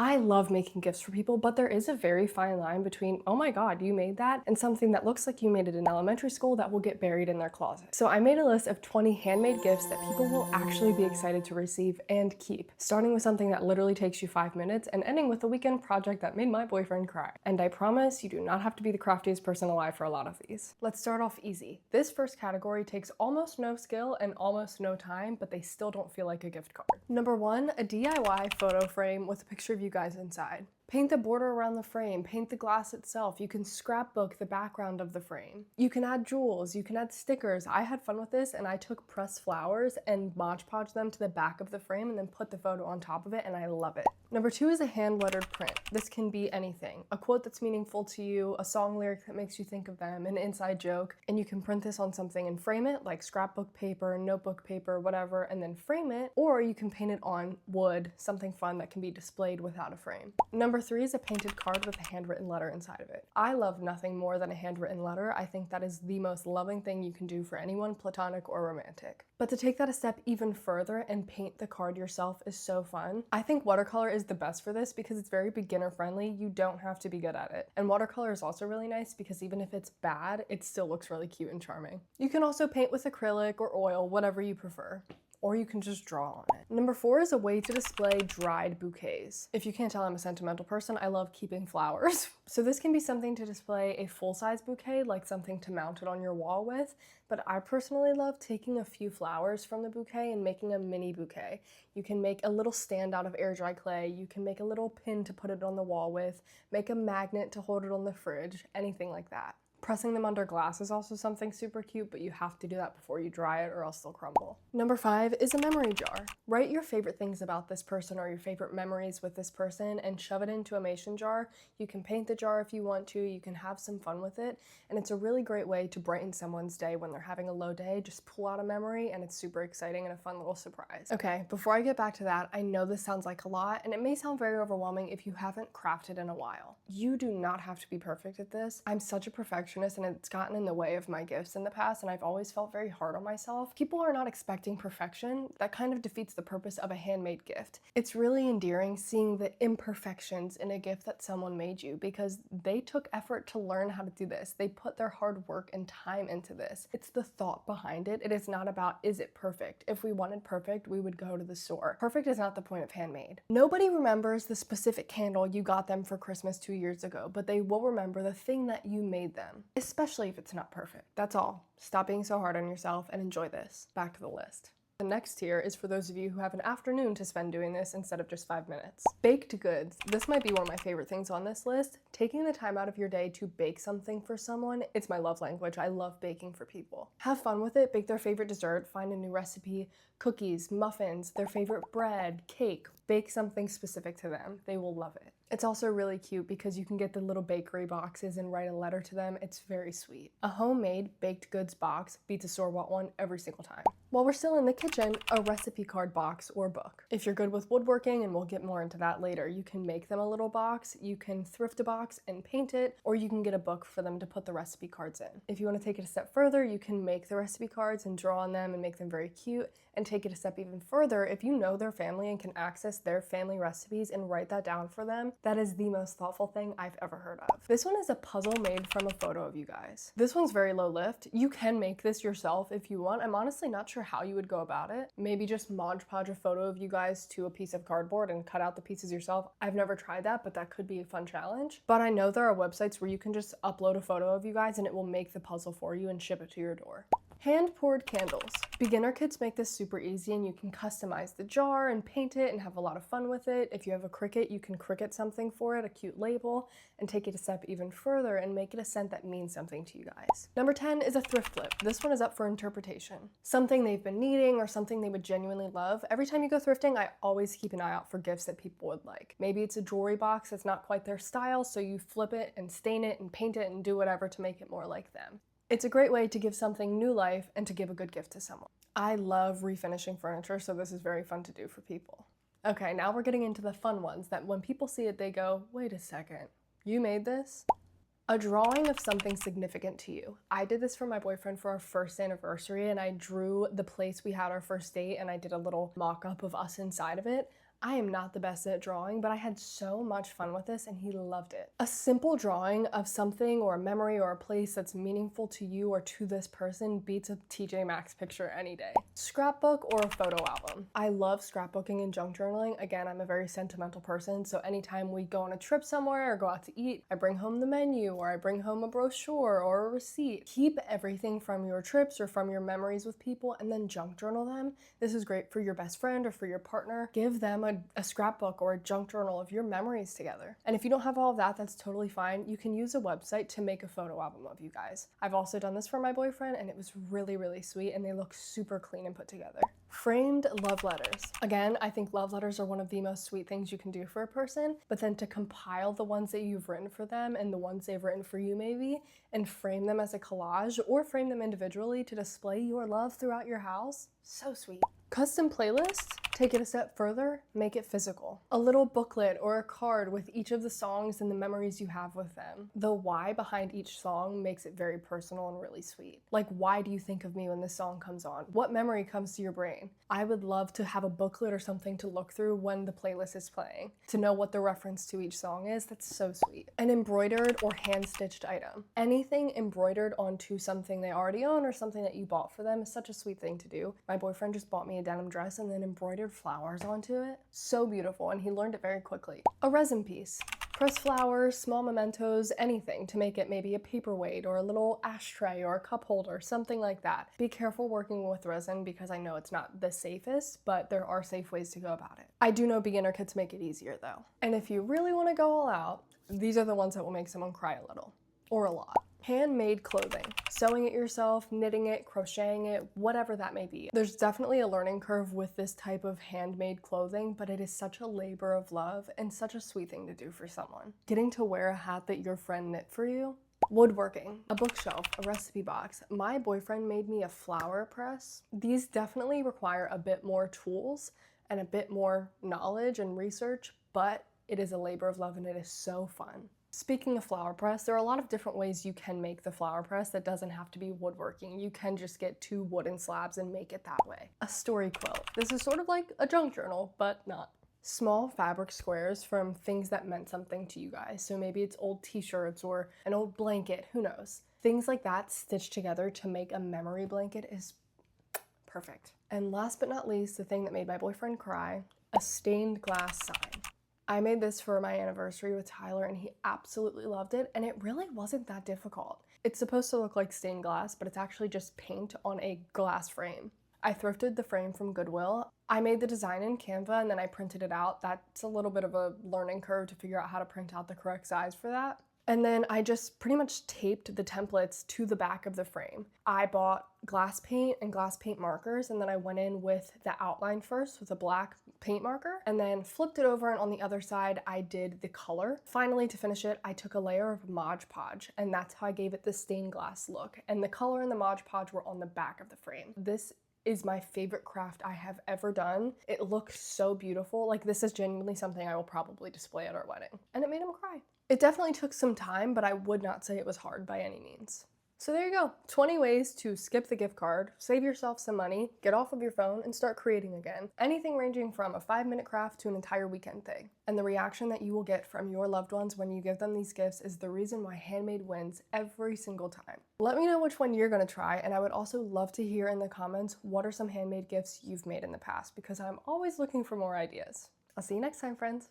I love making gifts for people, but there is a very fine line between, oh my God, you made that, and something that looks like you made it in elementary school that will get buried in their closet. So I made a list of 20 handmade gifts that people will actually be excited to receive and keep, starting with something that literally takes you 5 minutes and ending with a weekend project that made my boyfriend cry. And I promise you do not have to be the craftiest person alive for a lot of these. Let's start off easy. This first category takes almost no skill and almost no time, but they still don't feel like a gift card. Number 1, a DIY photo frame with a picture of you guys inside. Paint the border around the frame, paint the glass itself. You can scrapbook the background of the frame. You can add jewels, you can add stickers. I had fun with this and I took pressed flowers and Mod Podged them to the back of the frame and then put the photo on top of it, and I love it. Number 2 is a hand-lettered print. This can be anything. A quote that's meaningful to you, a song lyric that makes you think of them, an inside joke, and you can print this on something and frame it, like scrapbook paper, notebook paper, whatever, and then frame it, or you can paint it on wood, something fun that can be displayed without a frame. Number 3 is a painted card with a handwritten letter inside of it. I love nothing more than a handwritten letter. I think that is the most loving thing you can do for anyone, platonic or romantic. But to take that a step even further and paint the card yourself is so fun. I think watercolor is the best for this because it's very beginner friendly. You don't have to be good at it. And watercolor is also really nice because even if it's bad, it still looks really cute and charming. You can also paint with acrylic or oil, whatever you prefer. Or you can just draw on it. Number 4 is a way to display dried bouquets. If you can't tell, I'm a sentimental person. I love keeping flowers. So this can be something to display a full-size bouquet, like something to mount it on your wall with, but I personally love taking a few flowers from the bouquet and making a mini bouquet. You can make a little stand out of air dry clay, you can make a little pin to put it on the wall with, make a magnet to hold it on the fridge, anything like that. Pressing them under glass is also something super cute, but you have to do that before you dry it or else they'll crumble. Number 5 is a memory jar. Write your favorite things about this person or your favorite memories with this person and shove it into a mason jar. You can paint the jar if you want to, you can have some fun with it, and it's a really great way to brighten someone's day when they're having a low day. Just pull out a memory and it's super exciting and a fun little surprise. Okay, before I get back to that, I know this sounds like a lot and it may sound very overwhelming if you haven't crafted in a while. You do not have to be perfect at this. I'm such a perfectionist and it's gotten in the way of my gifts in the past, and I've always felt very hard on myself. People are not expecting perfection. That kind of defeats the purpose of a handmade gift. It's really endearing seeing the imperfections in a gift that someone made you because they took effort to learn how to do this. They put their hard work and time into this. It's the thought behind it. It is not about, is it perfect? If we wanted perfect, we would go to the store. Perfect is not the point of handmade. Nobody remembers the specific candle you got them for Christmas 2 years ago, but they will remember the thing that you made them. Especially if it's not perfect. That's all. Stop being so hard on yourself and enjoy this. Back to the list. The next tier is for those of you who have an afternoon to spend doing this instead of just 5 minutes. Baked goods. This might be one of my favorite things on this list. Taking the time out of your day to bake something for someone, it's my love language. I love baking for people. Have fun with it, bake their favorite dessert, find a new recipe, cookies, muffins, their favorite bread, cake. Bake something specific to them. They will love it. It's also really cute because you can get the little bakery boxes and write a letter to them. It's very sweet. A homemade baked goods box beats a store-bought one every single time. While we're still in the kitchen, a recipe card box or book. If you're good with woodworking, and we'll get more into that later, you can make them a little box, you can thrift a box and paint it, or you can get a book for them to put the recipe cards in. If you want to take it a step further, you can make the recipe cards and draw on them and make them very cute, and take it a step even further. If you know their family and can access their family recipes and write that down for them, that is the most thoughtful thing I've ever heard of. This one is a puzzle made from a photo of you guys. This one's very low lift. You can make this yourself if you want. I'm honestly not sure how you would go about it. Maybe just Mod Podge a photo of you guys to a piece of cardboard and cut out the pieces yourself. I've never tried that, but that could be a fun challenge. But I know there are websites where you can just upload a photo of you guys and it will make the puzzle for you and ship it to your door. Hand-poured candles. Beginner kits make this super easy and you can customize the jar and paint it and have a lot of fun with it. If you have a Cricut, you can Cricut something for it, a cute label, and take it a step even further and make it a scent that means something to you guys. Number 10 is a thrift flip. This one is up for interpretation. Something they've been needing or something they would genuinely love. Every time you go thrifting, I always keep an eye out for gifts that people would like. Maybe it's a jewelry box that's not quite their style, so you flip it and stain it and paint it and do whatever to make it more like them. It's a great way to give something new life and to give a good gift to someone. I love refinishing furniture, so this is very fun to do for people. Okay, now we're getting into the fun ones that when people see it, they go, wait a second, you made this? A drawing of something significant to you. I did this for my boyfriend for our first anniversary, and I drew the place we had our first date and I did a little mock-up of us inside of it. I am not the best at drawing, but I had so much fun with this and he loved it. A simple drawing of something or a memory or a place that's meaningful to you or to this person beats a TJ Maxx picture any day. Scrapbook or a photo album. I love scrapbooking and junk journaling. Again, I'm a very sentimental person, so anytime we go on a trip somewhere or go out to eat, I bring home the menu or I bring home a brochure or a receipt. Keep everything from your trips or from your memories with people and then junk journal them. This is great for your best friend or for your partner. Give them a scrapbook or a junk journal of your memories together. And if you don't have all of that, that's totally fine. You can use a website to make a photo album of you guys. I've also done this for my boyfriend and it was really, really sweet and they look super clean and put together. Framed love letters. Again, I think love letters are one of the most sweet things you can do for a person, but then to compile the ones that you've written for them and the ones they've written for you maybe, and frame them as a collage or frame them individually to display your love throughout your house, so sweet. Custom playlists, take it a step further, make it physical. A little booklet or a card with each of the songs and the memories you have with them. The why behind each song makes it very personal and really sweet. Like, why do you think of me when this song comes on? What memory comes to your brain? I would love to have a booklet or something to look through when the playlist is playing, to know what the reference to each song is. That's so sweet. An embroidered or hand-stitched item. Anything embroidered onto something they already own or something that you bought for them is such a sweet thing to do. My boyfriend just bought me a denim dress and then embroidered flowers onto it. So beautiful, and he learned it very quickly. A resin piece. Press flowers, small mementos, anything to make it maybe a paperweight or a little ashtray or a cup holder, something like that. Be careful working with resin because I know it's not the safest, but there are safe ways to go about it. I do know beginner kits make it easier though. And if you really want to go all out, these are the ones that will make someone cry a little or a lot. Handmade clothing, sewing it yourself, knitting it, crocheting it, whatever that may be. There's definitely a learning curve with this type of handmade clothing, but it is such a labor of love and such a sweet thing to do for someone. Getting to wear a hat that your friend knit for you. Woodworking, a bookshelf, a recipe box. My boyfriend made me a flower press. These definitely require a bit more tools and a bit more knowledge and research, but it is a labor of love and it is so fun. Speaking of flower press, there are a lot of different ways you can make the flower press that doesn't have to be woodworking. You can just get 2 wooden slabs and make it that way. A story quilt. This is sort of like a junk journal, but not. Small fabric squares from things that meant something to you guys. So maybe it's old t-shirts or an old blanket, who knows. Things like that stitched together to make a memory blanket is perfect. And last but not least, the thing that made my boyfriend cry, a stained glass sign. I made this for my anniversary with Tyler and he absolutely loved it, and it really wasn't that difficult. It's supposed to look like stained glass, but it's actually just paint on a glass frame. I thrifted the frame from Goodwill. I made the design in Canva and then I printed it out. That's a little bit of a learning curve to figure out how to print out the correct size for that. And then I just pretty much taped the templates to the back of the frame. I bought glass paint and glass paint markers, and then I went in with the outline first with a black paint marker, and then flipped it over, and on the other side I did the color. Finally, to finish it, I took a layer of Mod Podge, and that's how I gave it the stained glass look. And the color and the Mod Podge were on the back of the frame. This is my favorite craft I have ever done. It looks so beautiful. Like, this is genuinely something I will probably display at our wedding. And it made him cry. It definitely took some time, but I would not say it was hard by any means. So there you go, 20 ways to skip the gift card, save yourself some money, get off of your phone, and start creating again. Anything ranging from a 5-minute craft to an entire weekend thing. And the reaction that you will get from your loved ones when you give them these gifts is the reason why Handmade wins every single time. Let me know which one you're gonna try, and I would also love to hear in the comments what are some handmade gifts you've made in the past, because I'm always looking for more ideas. I'll see you next time, friends.